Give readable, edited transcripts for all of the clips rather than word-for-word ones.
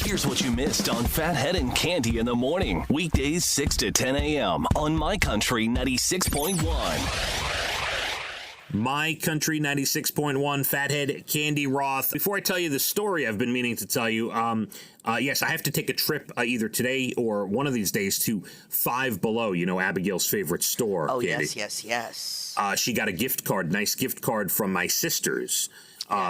Here's what you missed on Phathead and Cande in the morning. Weekdays 6 to 10 a.m. on My Country 96.1. My Country 96.1, Phathead, Cande Roth. Before I tell you the story I've been meaning to tell you, yes, I have to take a trip either today or one of these days to Five Below, you know, Abigail's favorite store. Oh, Cande. yes. She got a gift card, nice gift card from my sisters.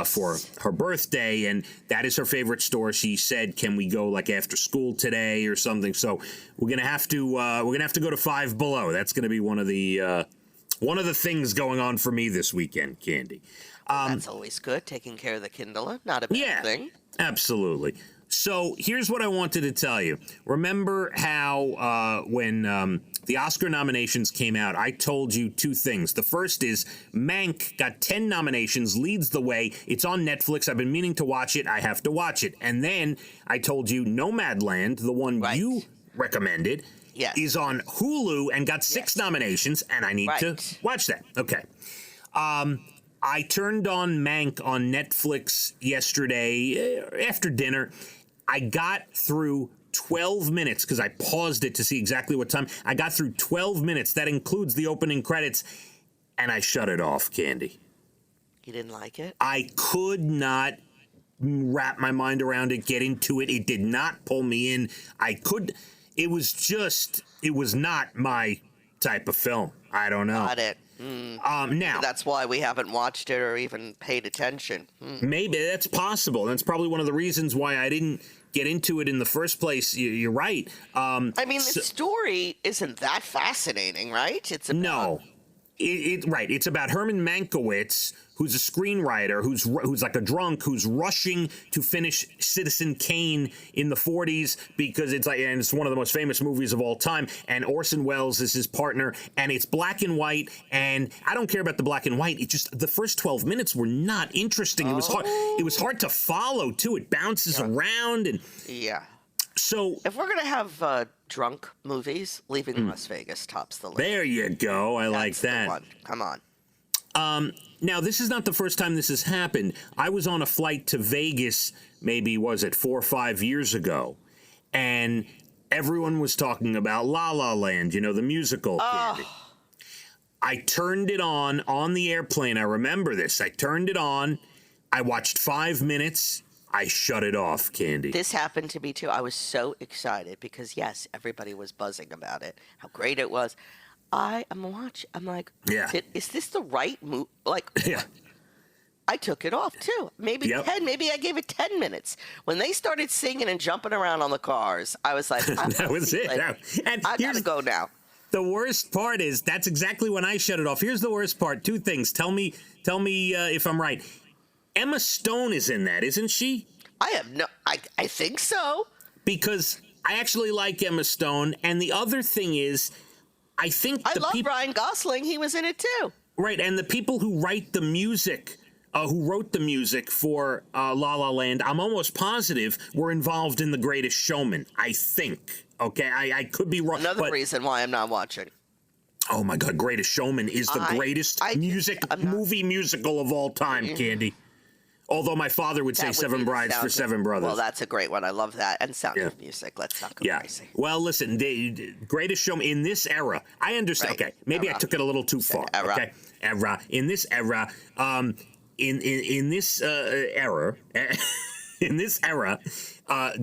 For her birthday, and that is her favorite store. She said, "Can we go like after school today or something?" So we're gonna have to go to Five Below. That's gonna be one of the things going on for me this weekend, Cande. That's always good. Taking care of the Kindler, not a bad thing. Absolutely. So here's what I wanted to tell you. Remember how when the Oscar nominations came out, I told you two things. The first is Mank got 10 nominations, leads the way. It's on Netflix. I've been meaning to watch it. I have to watch it. And then I told you Nomadland, the one you recommended, is on Hulu and got 6 nominations, and I need to watch that. Okay. I turned on Mank on Netflix yesterday after dinner. I got through 12 minutes because I paused it to see exactly what time. I got through 12 minutes. That includes the opening credits, and I shut it off, Cande. You didn't like it? I could not wrap my mind around it, get into it. It did not pull me in. It was not my type of film. I don't know. Got it. Now that's why we haven't watched it or even paid attention. Maybe that's possible. That's probably one of the reasons why I didn't get into it in the first place. You're right. I mean, the story isn't that fascinating, right? It's about... Right. It's about Herman Mankiewicz, who's a screenwriter, who's like a drunk, who's rushing to finish Citizen Kane in the 40s because it's one of the most famous movies of all time. And Orson Welles is his partner, and it's black and white. And I don't care about the black and white. It just the first 12 minutes were not interesting. It was hard. It was hard to follow too. It bounces around and So if we're gonna have drunk movies, Leaving Las Vegas tops the list. There you go. I like that. The one. Come on. Now, this is not the first time this has happened. I was on a flight to Vegas, maybe, 4 or 5 years ago, and everyone was talking about La La Land, you know, the musical. Cande. I turned it on the airplane. I remember this. I turned it on. I watched 5 minutes. I shut it off, Cande. This happened to me, too. I was so excited because, yes, everybody was buzzing about it, how great it was. I'm like, is this the right move? Like, I took it off, too. Maybe 10, maybe I gave it 10 minutes. When they started singing and jumping around on the cars, I was like, that was it. And I gotta go now. The worst part is that's exactly when I shut it off. Here's the worst part. 2 things. Tell me if I'm right. Emma Stone is in that, isn't she? I think so. Because I actually like Emma Stone, and the other thing is, I think I love Ryan Gosling. He was in it too. Right, and the people who write the music, who wrote the music for La La Land, I'm almost positive were involved in The Greatest Showman. I think. Okay, I could be wrong. Another reason why I'm not watching. Oh my God, Greatest Showman is the greatest movie musical of all time, Cande. Although my father would say Seven Brides for Seven Brothers. Well, that's a great one. I love that. And Sound of Music. Let's not go crazy. Well, listen, the Greatest Showman in this era, I understand. Okay, maybe I took it a little too far. Okay, era. In this era, in this era,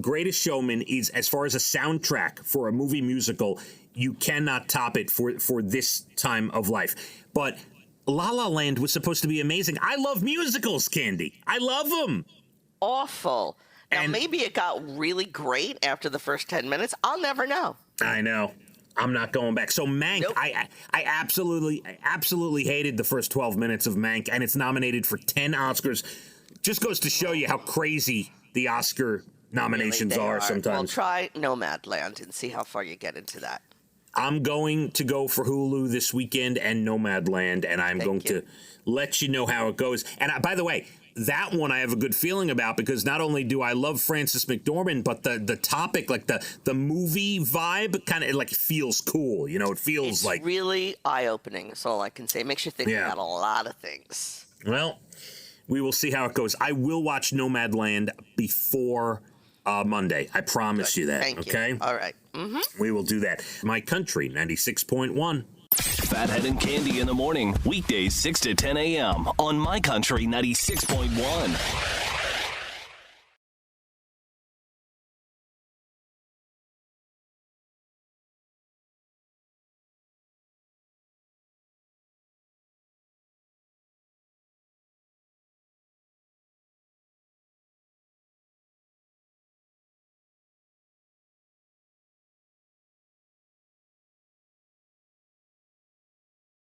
Greatest Showman is, as far as a soundtrack for a movie musical, you cannot top it for this time of life. But La La Land was supposed to be amazing. I love musicals, Cande. I love them. Awful. Now, maybe it got really great after the first 10 minutes. I'll never know. I know. I'm not going back. So Mank, I absolutely hated the first 12 minutes of Mank, and it's nominated for 10 Oscars. Just goes to show you how crazy the Oscar nominations are sometimes. Well, try Nomadland and see how far you get into that. I'm going to go for Hulu this weekend and Nomadland, and I'm going to let you know how it goes. And by the way, that one I have a good feeling about because not only do I love Frances McDormand, but the topic, like the movie vibe, kind of like feels cool. You know, it feels it's really eye-opening. That's all I can say. It makes you think about a lot of things. Well, we will see how it goes. I will watch Nomadland before Monday. I promise you that. Thank okay? you. All right. Mm-hmm. We will do that. My Country 96.1. Phathead and Cande in the morning, weekdays 6 to 10 a.m. on My Country 96.1.